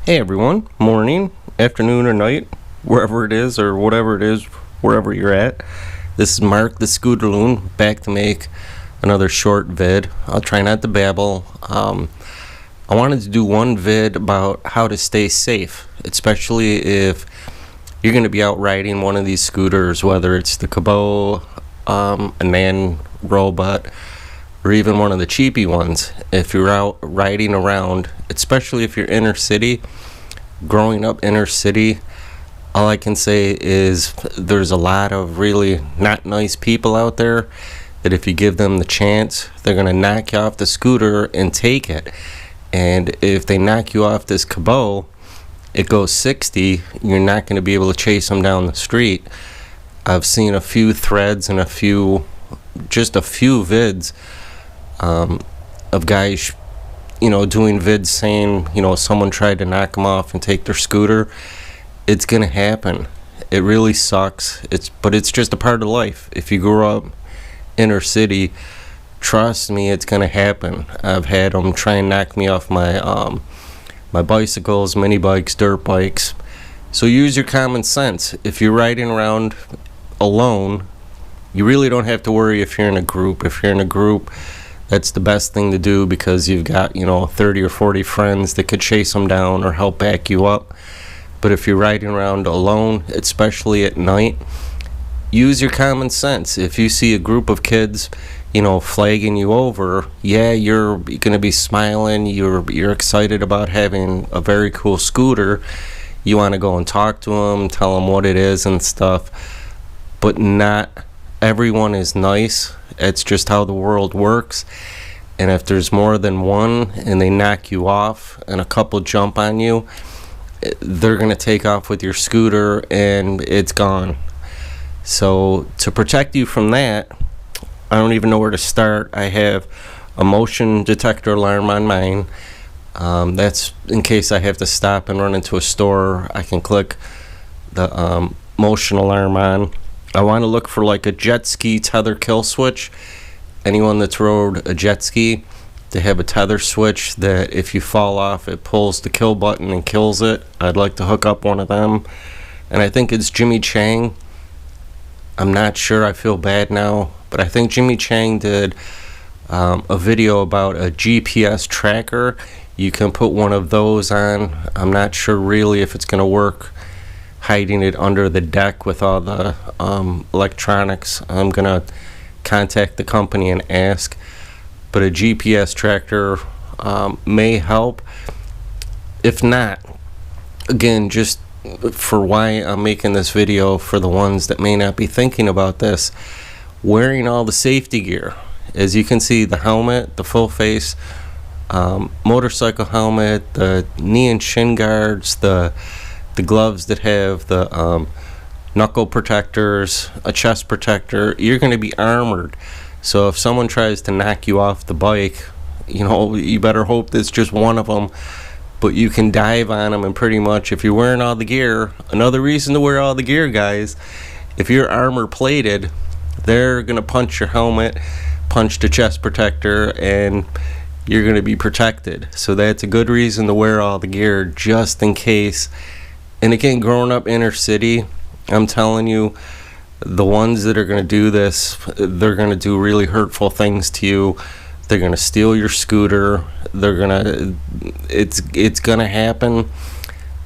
Hey everyone, morning, afternoon, or night, wherever it is or whatever it is, wherever you're at. This is Mark, TheScooterLoon, back to make another short vid. I'll try not to babble. I wanted to do one vid about how to stay safe, especially if you're going to be out riding one of these scooters, whether it's the Kaabo, a Nan robot, or even one of the cheapy ones. If you're out riding around, especially if you're inner city, growing up inner city, all I can say is there's a lot of really not nice people out there that if you give them the chance, they're going to knock you off the scooter and take it. And if they knock you off this Kaabo, it goes 60, you're not going to be able to chase them down the street. I've seen a few threads and just a few vids of guys, doing vids saying, someone tried to knock them off and take their scooter. It's gonna happen. It really sucks. But it's just a part of life. If you grow up inner city, trust me, it's gonna happen. I've had them try and knock me off my my bicycles, mini bikes, dirt bikes. So use your common sense. If you're riding around alone, you really don't have to worry if you're in a group. If you're in a group, that's the best thing to do because you've got 30 or 40 friends that could chase them down or help back you up. But if you're riding around alone, especially at night, use your common sense. If you see a group of kids flagging you over, you're gonna be smiling, you're excited about having a very cool scooter, you want to go and talk to them, tell them what it is and stuff. But not everyone is nice. It's just how the world works. And if there's more than one and they knock you off and a couple jump on you, they're going to take off with your scooter and it's gone. So to protect you from that, I don't even know where to start. I have a motion detector alarm on mine. That's in case I have to stop and run into a store. I can click the motion alarm on. I want to look for like a jet ski tether kill switch. Anyone that's rode a jet ski, they have a tether switch that if you fall off, it pulls the kill button and kills it. I'd like to hook up one of them. And I think it's Jimmy Chang. I'm not sure, I feel bad now, but I think Jimmy Chang did a video about a GPS tracker. You can put one of those on. I'm not sure really if it's going to work hiding it under the deck with all the electronics. I'm gonna contact the company and ask, but a GPS tracker may help. If not, again, just for why I'm making this video, for the ones that may not be thinking about this, wearing all the safety gear. As you can see, the helmet, the full face motorcycle helmet, the knee and shin guards, the gloves that have the knuckle protectors, a chest protector, you're going to be armored. So if someone tries to knock you off the bike, you better hope it's just one of them, but you can dive on them. And pretty much if you're wearing all the gear, another reason to wear all the gear, guys, if you're armor plated, they're going to punch your helmet, punch the chest protector, and you're going to be protected. So that's a good reason to wear all the gear, just in case. And again, growing up inner city, I'm telling you, the ones that are going to do this, they're going to do really hurtful things to you. They're going to steal your scooter. It's going to happen.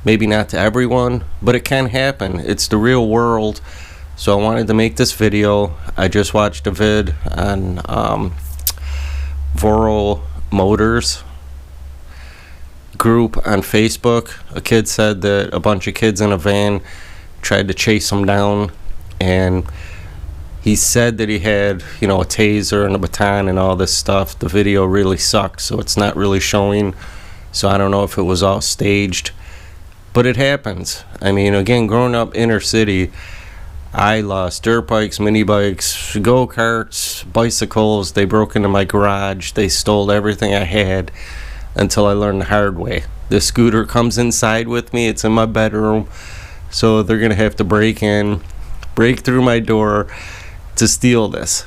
Maybe not to everyone, but it can happen. It's the real world. So I wanted to make this video. I just watched a vid on Voro Motors group on Facebook. A kid said that a bunch of kids in a van tried to chase him down, and he said that he had a taser and a baton and all this stuff. The video really sucks, so it's not really showing, so I don't know if it was all staged, but it happens. I mean, again, growing up inner city, I lost dirt bikes, mini bikes, go-karts, bicycles. They broke into my garage. They stole everything I had until I learned the hard way. The scooter comes inside with me. It's in my bedroom. So they're going to have to break through my door to steal this.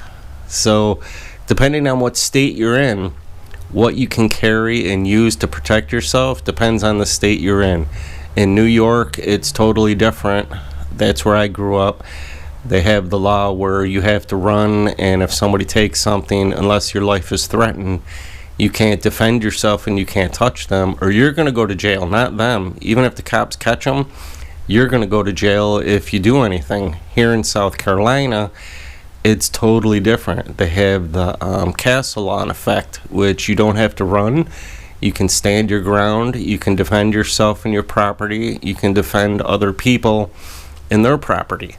So depending on what state you're in, what you can carry and use to protect yourself depends on the state you're in. In New York, it's totally different. That's where I grew up. They have the law where you have to run, and if somebody takes something, unless your life is threatened, you can't defend yourself and you can't touch them, or you're going to go to jail, not them. Even if the cops catch them, you're going to go to jail if you do anything. Here in South Carolina, it's totally different. They have the castle law in effect, which you don't have to run. You can stand your ground. You can defend yourself and your property. You can defend other people and their property.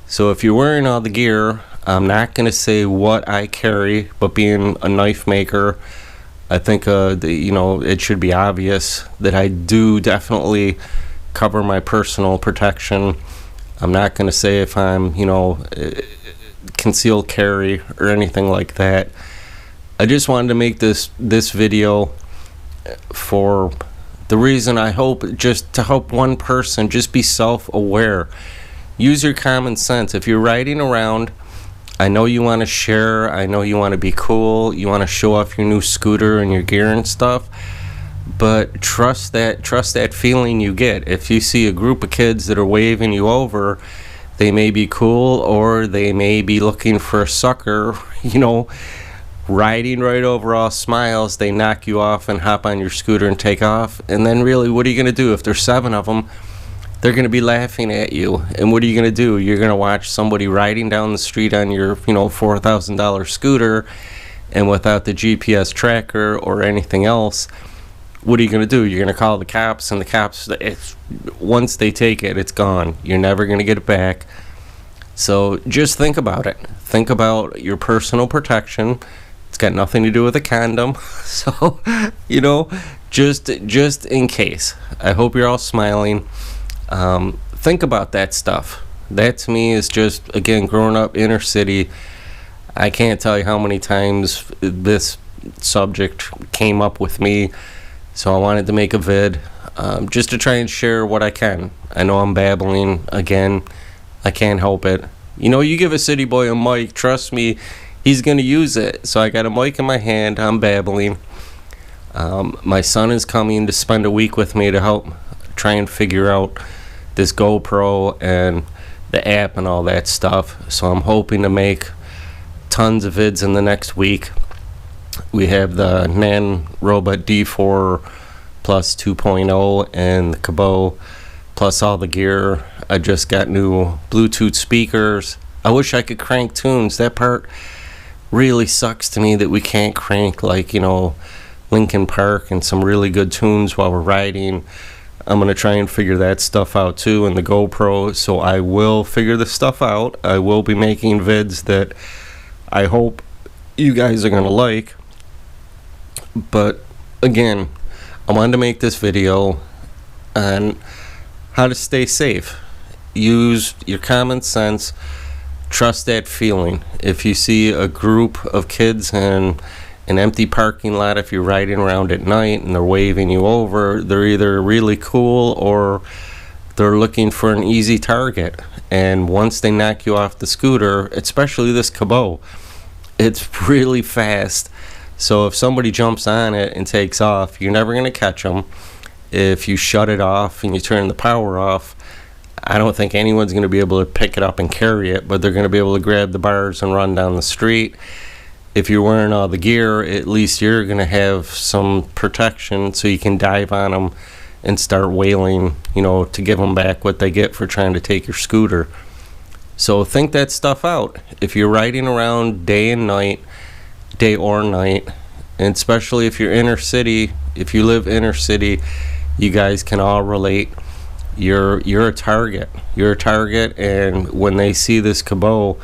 So if you're wearing all the gear, I'm not going to say what I carry, but being a knife maker, I think it should be obvious that I do definitely cover my personal protection. I'm not going to say if I'm, concealed carry or anything like that. I just wanted to make this video for the reason I hope, just to help one person just be self-aware. Use your common sense. If you're riding around, I know you want to share, I know you want to be cool, you want to show off your new scooter and your gear and stuff, but trust that feeling you get. If you see a group of kids that are waving you over, they may be cool, or they may be looking for a sucker, riding right over, all smiles. They knock you off and hop on your scooter and take off, and then really, what are you going to do? If there's 7 of them, they're going to be laughing at you, and what are you going to do? You're going to watch somebody riding down the street on your $4,000 scooter, and without the GPS tracker or anything else, what are you going to do? You're going to call the cops, and the cops, once they take it, it's gone. You're never going to get it back. So just think about it. Think about your personal protection. It's got nothing to do with a condom. So, just in case. I hope you're all smiling. Think about that stuff. That to me is just, again, growing up inner city, I can't tell you how many times this subject came up with me. So I wanted to make a vid just to try and share what I can. I know I'm babbling again. I can't help it. You give a city boy a mic, trust me, he's going to use it. So I got a mic in my hand, I'm babbling. My son is coming to spend a week with me to help try and figure out this GoPro and the app and all that stuff. So I'm hoping to make tons of vids in the next week. We have the Nan Robot D4 Plus 2.0 and the Kaabo plus all the gear. I just got new Bluetooth speakers. I wish I could crank tunes. That part really sucks to me that we can't crank Linkin Park and some really good tunes while we're riding. I'm going to try and figure that stuff out too in the GoPro. So I will figure this stuff out. I will be making vids that I hope you guys are going to like. But again, I wanted to make this video on how to stay safe. Use your common sense. Trust that feeling. If you see a group of kids in an empty parking lot, if you're riding around at night and they're waving you over, they're either really cool or they're looking for an easy target. And once they knock you off the scooter, especially this Kaabo, it's really fast. So if somebody jumps on it and takes off, you're never going to catch them. If you shut it off and you turn the power off, I don't think anyone's going to be able to pick it up and carry it, but they're going to be able to grab the bars and run down the street. If you're wearing all the gear, at least you're going to have some protection so you can dive on them and start wailing, to give them back what they get for trying to take your scooter. So think that stuff out. If you're riding around day or night, and especially if you're inner city, if you live inner city, you guys can all relate. You're a target. You're a target, and when they see this Kaabo,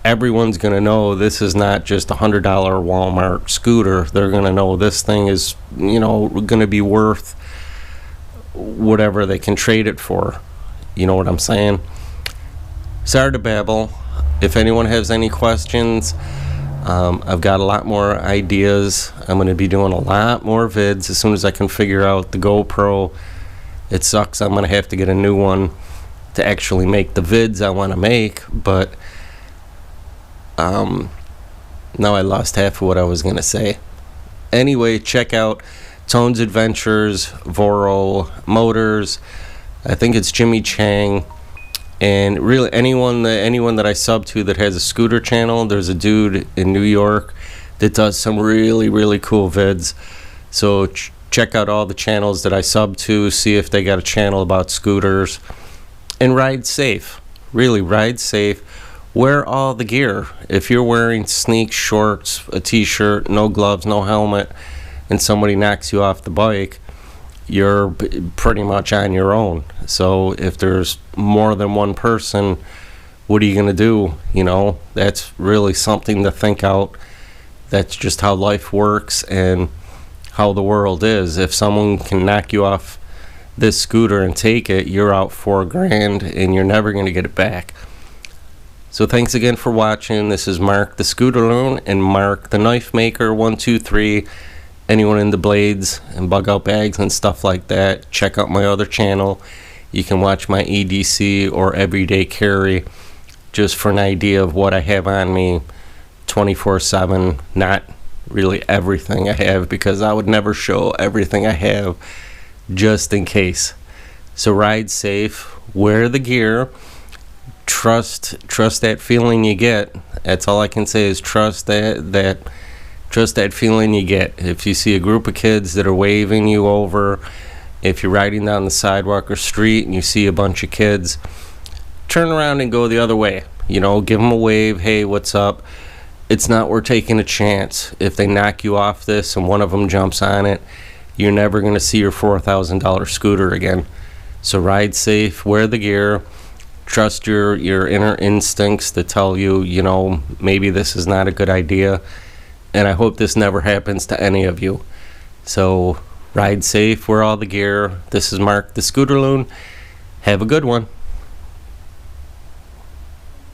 everyone's going to know this is not just a $100 Walmart scooter. They're going to know this thing is, going to be worth whatever they can trade it for. You know what I'm saying? Sorry to babble. If anyone has any questions, I've got a lot more ideas. I'm going to be doing a lot more vids as soon as I can figure out the GoPro. It sucks. I'm going to have to get a new one to actually make the vids I want to make, but now I lost half of what I was going to say. Anyway, check out Tone's Adventures, Voro Motors. I think it's Jimmy Chang. And really, anyone that I sub to that has a scooter channel, there's a dude in New York that does some really, really cool vids. So check out all the channels that I sub to, see if they got a channel about scooters. And ride safe. Really, ride safe. Wear all the gear. If you're wearing sneaks, shorts, a t-shirt, no gloves, no helmet, and somebody knocks you off the bike, you're pretty much on your own. So if there's more than one person, what are you going to do? You know, that's really something to think out. That's just how life works and how the world is. If someone can knock you off this scooter and take it, you're out $4,000 and you're never going to get it back. So thanks again for watching. This is Mark the TheScooterLoon and Mark the Knife Maker 123. Anyone into blades and bug out bags and stuff like that, check out my other channel. You can watch my EDC or everyday carry just for an idea of what I have on me 24/7. Not really everything I have, because I would never show everything I have, just in case. So ride safe, wear the gear, trust that feeling you get. That's all I can say, is trust that feeling you get. If you see a group of kids that are waving you over, if you're riding down the sidewalk or street and you see a bunch of kids, turn around and go the other way. You know, give them a wave. Hey, what's up? It's not worth taking a chance. If they knock you off this and one of them jumps on it, you're never going to see your $4,000 scooter again. So ride safe, wear the gear, trust your inner instincts to tell you, you know, maybe this is not a good idea. And I hope this never happens to any of you. So ride safe, wear all the gear. This is Mark the TheScooterLoon. Have a good one.